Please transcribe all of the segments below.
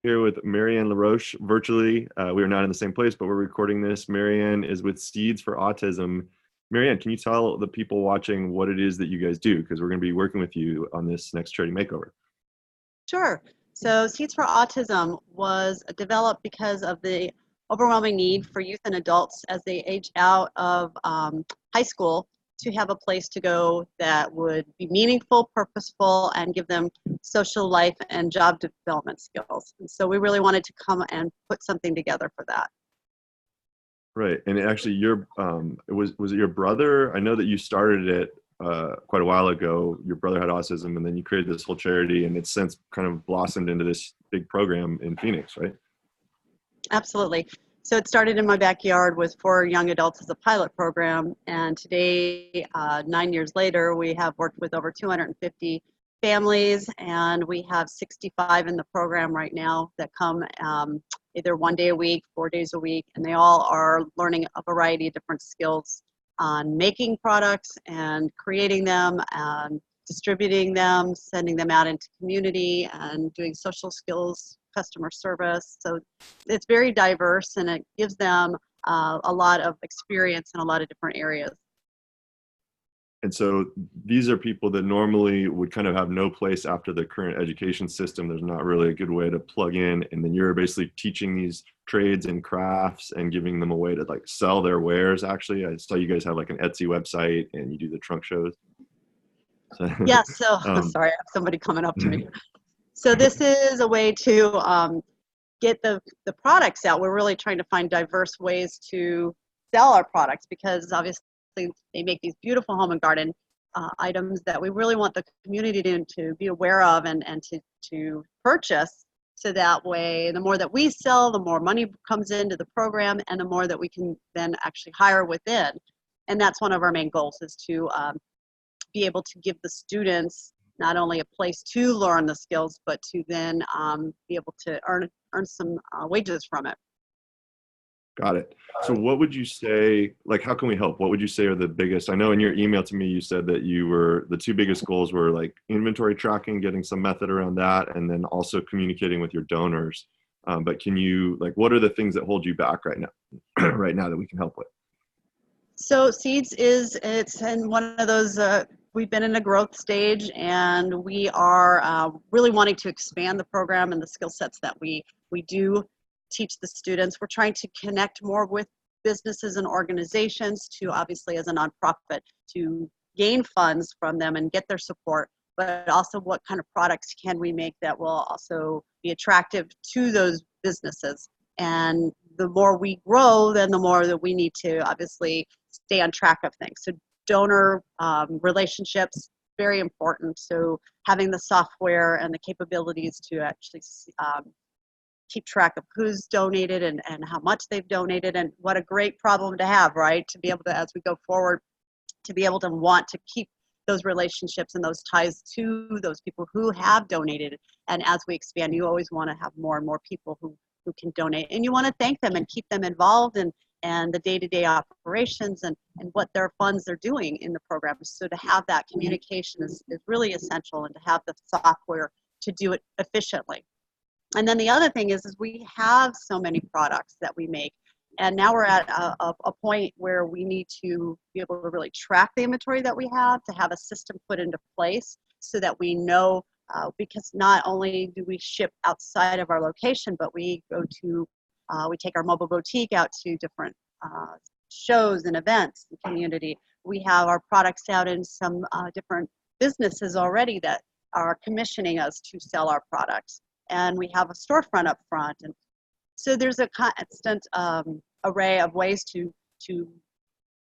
Here with Marianne LaRoche virtually. We are not in the same place, but we're recording this. Marianne is with Seeds for Autism. Marianne, can you tell the people watching what it is that you guys do? Because we're going to be working with you on this next charity makeover. Sure. So Seeds for Autism was developed because of the overwhelming need for youth and adults as they age out of high school to have a place to go that would be meaningful, purposeful, and give them social life and job development skills. And so we really wanted to come and put something together for that. Right. And actually, was it your brother? I know that you started it quite a while ago. Your brother had autism, and then you created this whole charity, and it's since kind of blossomed into this big program in Phoenix, right? Absolutely. So it started in my backyard with 4 young adults as a pilot program, and today, 9 years later, we have worked with over 250 families, and we have 65 in the program right now that come either 1 day a week, 4 days a week, and they all are learning a variety of different skills on making products and creating them and distributing them, sending them out into community, and doing social skills, customer service. So it's very diverse, and it gives them a lot of experience in a lot of different areas. And so these are people that normally would kind of have no place after the current education system. There's not really a good way to plug in. And then you're basically teaching these trades and crafts and giving them a way to like sell their wares. Actually, I saw you guys have like an Etsy website and you do the trunk shows. So, Yeah, so sorry, I have somebody coming up to me. So this is a way to get the products out. We're really trying to find diverse ways to sell our products because obviously they make these beautiful home and garden items that we really want the community to be aware of and to purchase. So that way, the more that we sell, the more money comes into the program and the more that we can then actually hire within. And that's one of our main goals is to be able to give the students not only a place to learn the skills, but to then be able to earn some wages from it. Got it. So what would you say, like, how can we help? What would you say are the biggest? I know in your email to me, you said that the 2 biggest goals were like inventory tracking, getting some method around that, and then also communicating with your donors. But can you, like, what are the things that hold you back right now, right now that we can help with? So Seeds it's in one of those, we've been in a growth stage and we are really wanting to expand the program and the skill sets that we do teach the students. We're trying to connect more with businesses and organizations to obviously as a nonprofit to gain funds from them and get their support, but also what kind of products can we make that will also be attractive to those businesses. And the more we grow, then the more that we need to obviously stay on track of things. So donor relationships, very important. So having the software and the capabilities to actually keep track of who's donated and how much they've donated, and what a great problem to have, right? To be able to, as we go forward, to be able to want to keep those relationships and those ties to those people who have donated. And as we expand, you always want to have more and more people who can donate, and you want to thank them and keep them involved in and the day-to-day operations and what their funds are doing in the program. So to have that communication is really essential, and to have the software to do it efficiently. And then the other thing is we have so many products that we make, and now we're at a point where we need to be able to really track the inventory that we have, to have a system put into place so that we know, because not only do we ship outside of our location, but we go to, we take our mobile boutique out to different shows and events in the community. We have our products out in some different businesses already that are commissioning us to sell our products. And we have a storefront up front. And so there's a constant array of ways to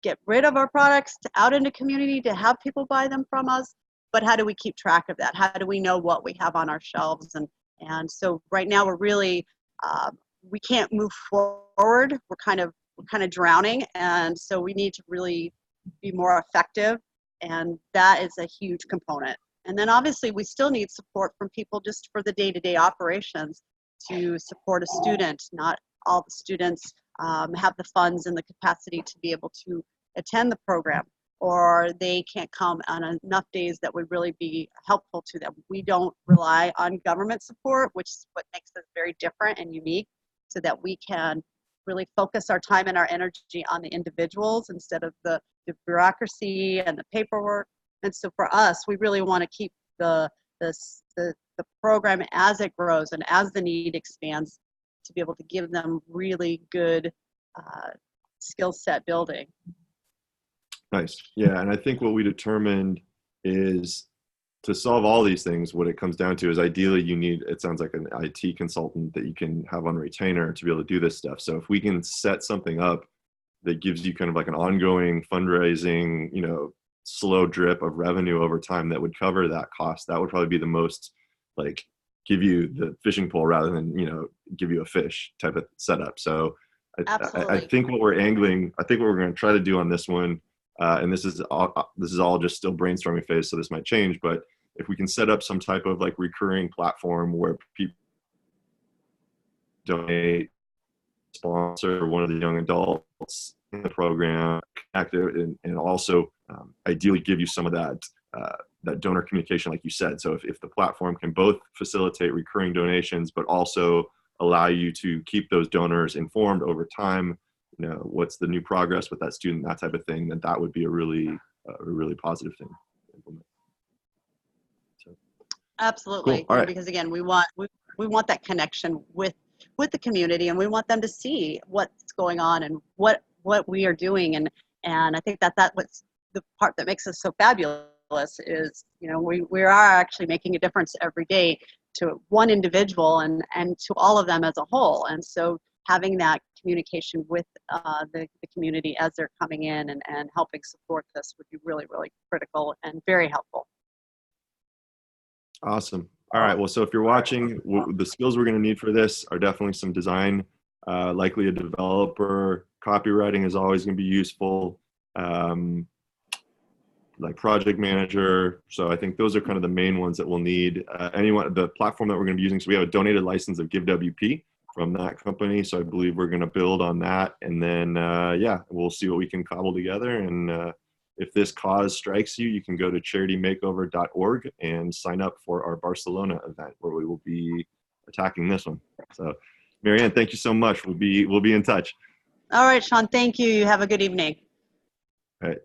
get rid of our products out into community, to have people buy them from us. But how do we keep track of that? How do we know what we have on our shelves? And so right now we're really, we can't move forward. We're kind of drowning. And so we need to really be more effective. And that is a huge component. And then obviously we still need support from people just for the day-to-day operations to support a student. Not all the students have the funds and the capacity to be able to attend the program. or they can't come on enough days that would really be helpful to them. We don't rely on government support, which is what makes us very different and unique, so that we can really focus our time and our energy on the individuals instead of the bureaucracy and the paperwork. And so for us, we really want to keep the program as it grows and as the need expands to be able to give them really good skill set building. Nice. Yeah, and I think what we determined is to solve all these things, what it comes down to is ideally you need, it sounds like an IT consultant that you can have on retainer to be able to do this stuff. So if we can set something up that gives you kind of like an ongoing fundraising, you know, slow drip of revenue over time that would cover that cost, that would probably be the most, like, give you the fishing pole rather than, you know, give you a fish type of setup. So I think what we're angling, I think what we're going to try to do on this one, and this is all just still brainstorming phase, so this might change, but if we can set up some type of like recurring platform where people donate, sponsor one of the young adults in the program, active, and also ideally give you some of that that donor communication, like you said. So if the platform can both facilitate recurring donations, but also allow you to keep those donors informed over time, you know, what's the new progress with that student, that type of thing, then that would be a really positive thing to implement. So, absolutely. cool. All right. Because again, we want that connection with the community, and we want them to see what's going on and what we are doing. And I think that what's the part that makes us so fabulous is, you know, we are actually making a difference every day to one individual and to all of them as a whole. And so having that communication with the community as they're coming in and helping support this would be really, really critical and very helpful. Awesome. All right. Well, so if you're watching, the skills we're going to need for this are definitely some design, likely a developer. Copywriting is always going to be useful, like project manager. So I think those are kind of the main ones that we'll need. The platform that we're going to be using, so we have a donated license of GiveWP from that company. So I believe we're going to build on that. And then, yeah, we'll see what we can cobble together. And if this cause strikes you, you can go to charitymakeover.org and sign up for our Barcelona event where we will be attacking this one. So Marianne, thank you so much. We'll be in touch. All right, Sean, thank you. You have a good evening. All right.